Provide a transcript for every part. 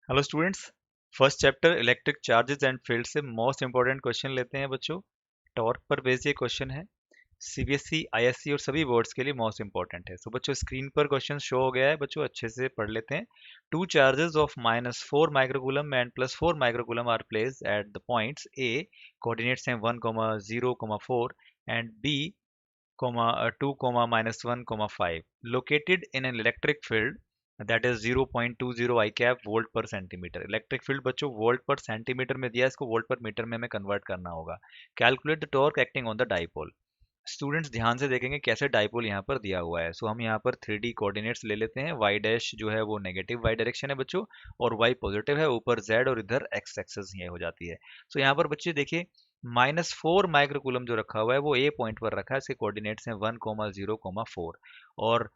Hello students. First chapter electric charges and field से most important question लेते हैं बच्चों। टॉर्क पर बेस्ड ये क्वेश्चन है। सीबीएसई, आईएससी और सभी बोर्ड्स के लिए मोस्ट इंपॉर्टेंट है। सो बच्चों स्क्रीन पर क्वेश्चन शो हो गया है, बच्चों अच्छे से पढ़ लेते हैं। Two charges of -4 microcoulomb and +4 microcoulomb are placed at the points A, coordinates हैं 1,0,4 and B, 2, -1, 5 located in an electric field that is 0.20 I cap volt पर सेंटीमीटर। इलेक्ट्रिक फील्ड बच्चों वोल्ट पर सेंटीमीटर में दिया है, इसको वोल्ट पर metre में हमें कन्वर्ट करना होगा। Calculate the torque acting on the dipole. Students ध्यान से देखेंगे कैसे डाइपोल यहाँ पर दिया हुआ है। सो हम यहाँ पर 3D कोऑर्डिनेट्स ले लेते हैं। वाई डैश जो है वो नेगेटिव वाई डायरेक्शन है बच्चों, और वाई पॉजिटिव है, ऊपर जेड और इधर एक्स एक्सेस ये हो जाती है। सो यहाँ पर बच्चे देखिए -4 माइक्रोकूलम जो रखा हुआ है वो ए पॉइंट पर रखा है, इसके कोऑर्डिनेट्स हैं 1,0,4 और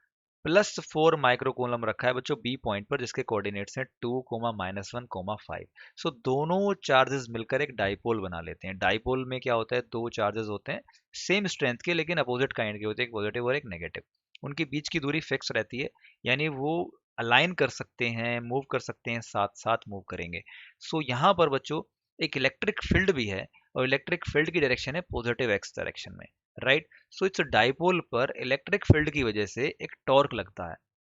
+4 माइक्रोकूलम रखा है बच्चों बी पॉइंट पर, जिसके कोऑर्डिनेट्स हैं 2, -1, 5। सो दोनों चार्जेस मिलकर एक डाइपोल बना लेते हैं। डाइपोल में क्या होता है, दो चार्जेस होते हैं सेम स्ट्रेंथ के लेकिन अपोजिट काइंड के होते हैं, एक पॉजिटिव और एक नेगेटिव। उनके बीच की दूरी फिक्स रहती है, यानी वो अलाइन कर सकते हैं, मूव कर सकते हैं, साथ साथ मूव करेंगे। सो यहाँ पर बच्चों एक इलेक्ट्रिक फील्ड भी है, और इलेक्ट्रिक फील्ड की डायरेक्शन है पॉजिटिव एक्स डायरेक्शन में, राइट। सो इट्स डाइपोल पर इलेक्ट्रिक फील्ड की वजह से एक टॉर्क लगता है,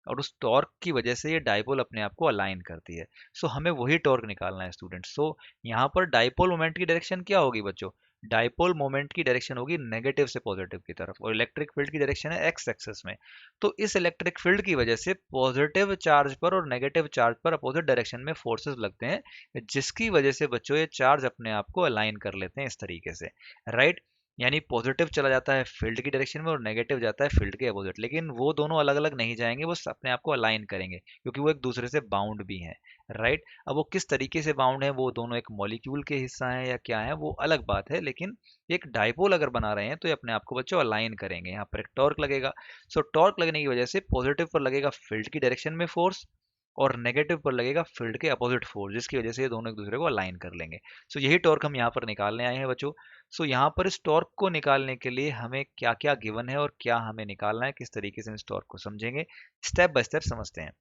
और उस टॉर्क की वजह से ये डाइपोल अपने आप को अलाइन करती है। सो हमें वही टॉर्क निकालना है स्टूडेंट्स। सो यहाँ पर डाइपोल मोमेंट की डायरेक्शन क्या होगी बच्चों, डाइपोल मोमेंट की डायरेक्शन होगी नेगेटिव से पॉजिटिव की तरफ, और इलेक्ट्रिक फील्ड की डायरेक्शन है एक्स एक्सिस में। तो इस इलेक्ट्रिक फील्ड की वजह से पॉजिटिव चार्ज पर और नेगेटिव चार्ज पर अपोजिट डायरेक्शन में फोर्सेस लगते हैं, जिसकी वजह से बच्चों ये चार्ज अपने आप को अलाइन कर लेते हैं इस तरीके से, राइट। यानी पॉजिटिव चला जाता है फील्ड की डायरेक्शन में और नेगेटिव जाता है फील्ड के अपोजिट, लेकिन वो दोनों अलग अलग नहीं जाएंगे, वो अपने आप को अलाइन करेंगे क्योंकि वो एक दूसरे से बाउंड भी हैं, राइट। अब वो किस तरीके से बाउंड है, वो दोनों एक मॉलिक्यूल के हिस्सा हैं या क्या है वो अलग बात है, लेकिन एक डाइपोल अगर बना रहे हैं तो ये अपने आप को बच्चों अलाइन करेंगे। यहाँ पर एक टॉर्क लगेगा। सो टॉर्क लगने की वजह से पॉजिटिव पर लगेगा फील्ड की डायरेक्शन में फोर्स, और नेगेटिव पर लगेगा फील्ड के अपोजिट फोर्स, जिसकी वजह से ये दोनों एक दूसरे को अलाइन कर लेंगे। सो यही टॉर्क हम यहाँ पर निकालने आए हैं बच्चों। सो यहाँ पर इस टॉर्क को निकालने के लिए हमें क्या क्या गिवन है और क्या हमें निकालना है, किस तरीके से इस टॉर्क को समझेंगे, स्टेप बाय स्टेप समझते हैं।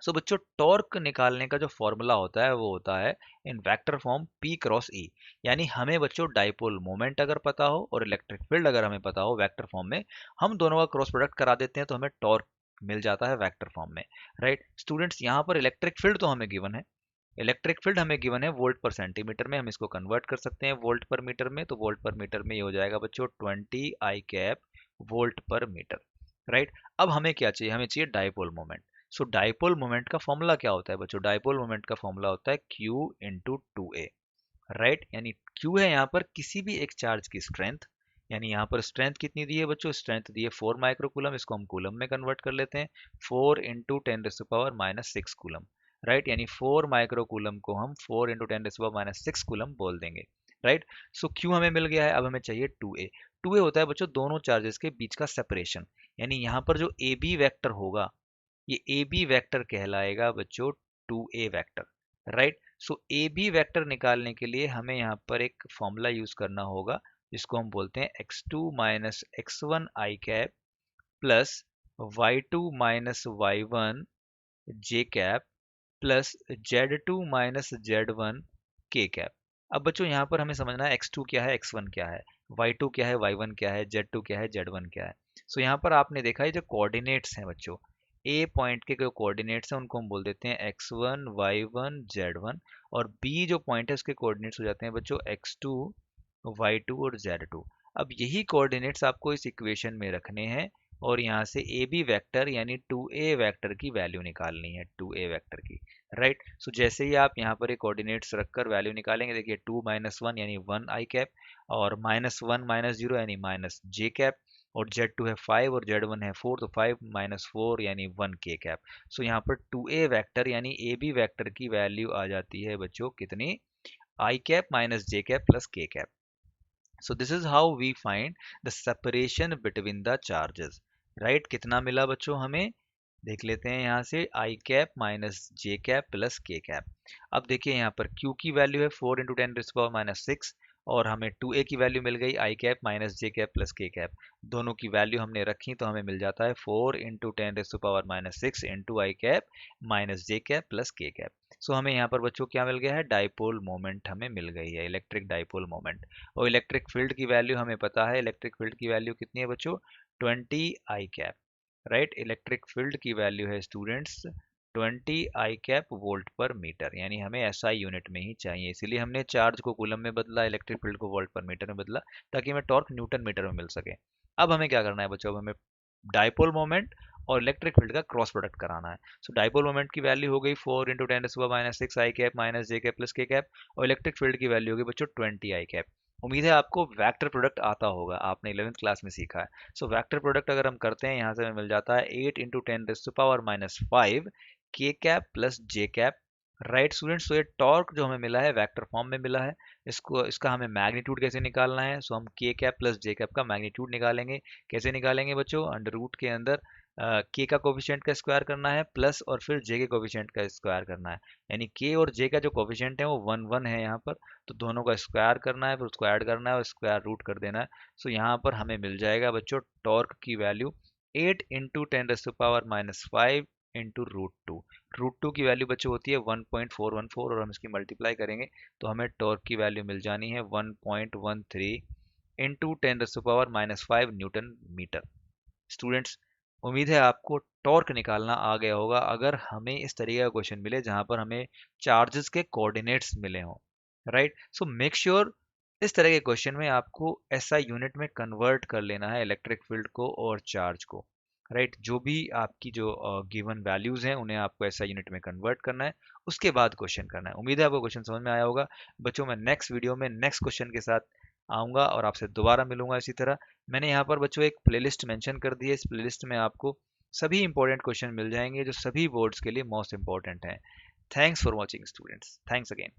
सो बच्चों टॉर्क निकालने का जो फॉर्मूला होता है वो होता है इन vector form P cross E। यानी हमें बच्चों डाइपोल मोमेंट अगर पता हो और इलेक्ट्रिक फील्ड अगर हमें पता हो वेक्टर फॉर्म में, हम दोनों का क्रॉस प्रोडक्ट करा देते हैं तो हमें टॉर्क मिल जाता है वेक्टर फॉर्म में, राइट। स्टूडेंट्स यहाँ पर इलेक्ट्रिक फील्ड तो हमें गिवन है, इलेक्ट्रिक फील्ड हमें गिवन है वोल्ट पर सेंटीमीटर में, हम इसको कन्वर्ट कर सकते हैं वोल्ट पर मीटर में। तो वोल्ट पर मीटर में ये हो जाएगा बच्चों 20 आई कैप वोल्ट पर मीटर, राइट। अब हमें क्या चाहिए, हमें चाहिए डाइपोल मोमेंट। सो डाइपोल मोमेंट का फॉर्मूला क्या होता है बच्चों, डाइपोल मोमेंट का फॉर्मूला होता है Q इंटू 2A, राइट। यानी Q है यहाँ पर किसी भी एक चार्ज की स्ट्रेंथ, यानी यहाँ पर स्ट्रेंथ कितनी दी है बच्चों, स्ट्रेंथ दी है 4 माइक्रोकूलम, इसको हम कूलम में कन्वर्ट कर लेते हैं, 4 इंटू 10⁻⁻6 कूलम, राइट। यानी 4 माइक्रोकूलम को हम 4 इंटू 10⁻⁻6 कूलम बोल देंगे, राइट। सो Q हमें मिल गया है। अब हमें चाहिए 2A। 2A होता है बच्चों दोनों चार्जेस के बीच का सेपरेशन, यानी यहाँ पर जो AB वेक्टर होगा ये ए बी वेक्टर कहलाएगा बच्चों 2A vector, right. So A B vector निकालने के लिए हमें यहाँ पर एक फॉर्मूला यूज करना होगा, जिसको हम बोलते हैं x2 minus x1 I cap plus y2 minus y1 J cap plus z2 minus z1 K cap. अब बच्चों यहाँ पर हमें समझना है x2 क्या है, x1 क्या है, y2 क्या है, y1 क्या है, z2 क्या है, z1 क्या है। सो यहाँ पर आपने देखा है जो कोऑर्डिनेट्स हैं बच्चों, ए पॉइंट के जो कोऑर्डिनेट्स हैं उनको हम बोल देते हैं x1 y1 z1, और बी जो पॉइंट है उसके कोऑर्डिनेट्स हो जाते हैं बच्चों x2 y2 और z2। अब यही कोऑर्डिनेट्स आपको इस इक्वेशन में रखने हैं, और यहाँ से ए बी वेक्टर यानी 2A वेक्टर की वैल्यू निकालनी है, 2A वेक्टर की, राइट। सो जैसे ही आप यहाँ पर एक कोऑर्डिनेट्स रखकर वैल्यू निकालेंगे, देखिए 2 माइनस 1 यानी 1 आई कैप, और -1 माइनस 0 यानी माइनस जे कैप, और Z2 है 5 और Z1 है 4, तो 5 माइनस 4 यानी 1 के कैप। सो यहाँ पर 2A वेक्टर यानी ए बी वेक्टर की वैल्यू आ जाती है बच्चों कितनी, आई कैप माइनस जे कैप प्लस के cap. So this is how we find the separation between the charges, right। कितना मिला बच्चों हमें, देख लेते हैं यहाँ से आई कैप माइनस जे कैप प्लस के कैप। अब देखिए यहाँ पर Q की वैल्यू है 4 इंटू 10⁻⁻6, और हमें 2A की वैल्यू मिल गई आई कैप माइनस जे कैप प्लस के कैप। दोनों की वैल्यू हमने रखी तो हमें मिल जाता है 4 इंटू 10⁻⁻6 इंटू आई कैप माइनस जे कैप प्लस के कैप। सो हमें यहाँ पर बच्चों क्या मिल गया है, डाइपोल मोमेंट हमें मिल गई है, इलेक्ट्रिक डाइपोल मोमेंट। और इलेक्ट्रिक फील्ड की वैल्यू हमें पता है, इलेक्ट्रिक फील्ड की वैल्यू कितनी है बच्चों, 20 I cap, right. Electric field की वैल्यू है स्टूडेंट्स 20 I कैप वोल्ट पर मीटर, यानी हमें एसआई यूनिट में ही चाहिए, इसीलिए हमने चार्ज को कूलम में बदला, इलेक्ट्रिक फील्ड को वोल्ट पर मीटर में बदला, ताकि हमें टॉर्क न्यूटन मीटर में मिल सके। अब हमें क्या करना है बच्चों, अब हमें डाइपोल मोमेंट और इलेक्ट्रिक फील्ड का क्रॉस प्रोडक्ट कराना है। सो डाइपोल मोमेंट की वैल्यू हो गई 4 × 10⁻⁶ I cap minus J cap plus के कैप, और इलेक्ट्रिक फील्ड की वैल्यू होगी बच्चों 20 I कैप। उम्मीद है आपको वेक्टर प्रोडक्ट आता होगा, आपने 11th क्लास में सीखा है। सो वेक्टर प्रोडक्ट अगर हम करते हैं, यहाँ से हमें मिल जाता है 8 × 10⁻⁵ के कैप प्लस जे कैप, राइट स्टूडेंट्स। तो ये टॉर्क जो हमें मिला है वेक्टर फॉर्म में मिला है, इसका हमें मैग्नीट्यूड कैसे निकालना है, सो हम के कैप प्लस जे कैप का मैग्नीट्यूड निकालेंगे। कैसे निकालेंगे बच्चों, अंडर रूट के अंदर के का कोफिशिएंट का स्क्वायर करना है, प्लस और फिर जे के कोफिशिएंट का स्क्वायर करना है, यानी के और जे का जो कोफिशिएंट है वो 1 1 है यहाँ पर, तो दोनों का स्क्वायर करना है, फिर उसको ऐड करना है और स्क्वायर रूट कर देना है। सो यहाँ पर हमें मिल जाएगा बच्चों टॉर्क की वैल्यू 8 × 10⁻⁵ इंटू रूट टू की वैल्यू बच्चों होती है 1.414, और हम इसकी मल्टीप्लाई करेंगे तो हमें टॉर्क की वैल्यू मिल जानी है 1.13 इंटू 10⁻⁵ न्यूटन मीटर। स्टूडेंट्स, उम्मीद है आपको टॉर्क निकालना आ गया होगा, अगर हमें इस तरीके का क्वेश्चन मिले जहां पर हमें चार्जेस के कोऑर्डिनेट्स मिले हों, राइट। सो मेक श्योर इस तरह के क्वेश्चन में आपको एसआई यूनिट में कन्वर्ट कर लेना है इलेक्ट्रिक फील्ड को और चार्ज को, राइट। जो भी आपकी जो गिवन वैल्यूज हैं उन्हें आपको एसआई यूनिट में कन्वर्ट करना है, उसके बाद क्वेश्चन करना है। उम्मीद है आपको क्वेश्चन समझ में आया होगा बच्चों। मैं नेक्स्ट वीडियो में नेक्स्ट क्वेश्चन के साथ आऊँगा और आपसे दोबारा मिलूँगा इसी तरह। मैंने यहाँ पर बच्चों एक प्लेलिस्ट मेंशन कर दी है, इस प्लेलिस्ट में आपको सभी इंपॉर्टेंट क्वेश्चन मिल जाएंगे जो सभी बोर्ड्स के लिए मोस्ट इंपॉर्टेंट हैं। Thanks for watching students, thanks again.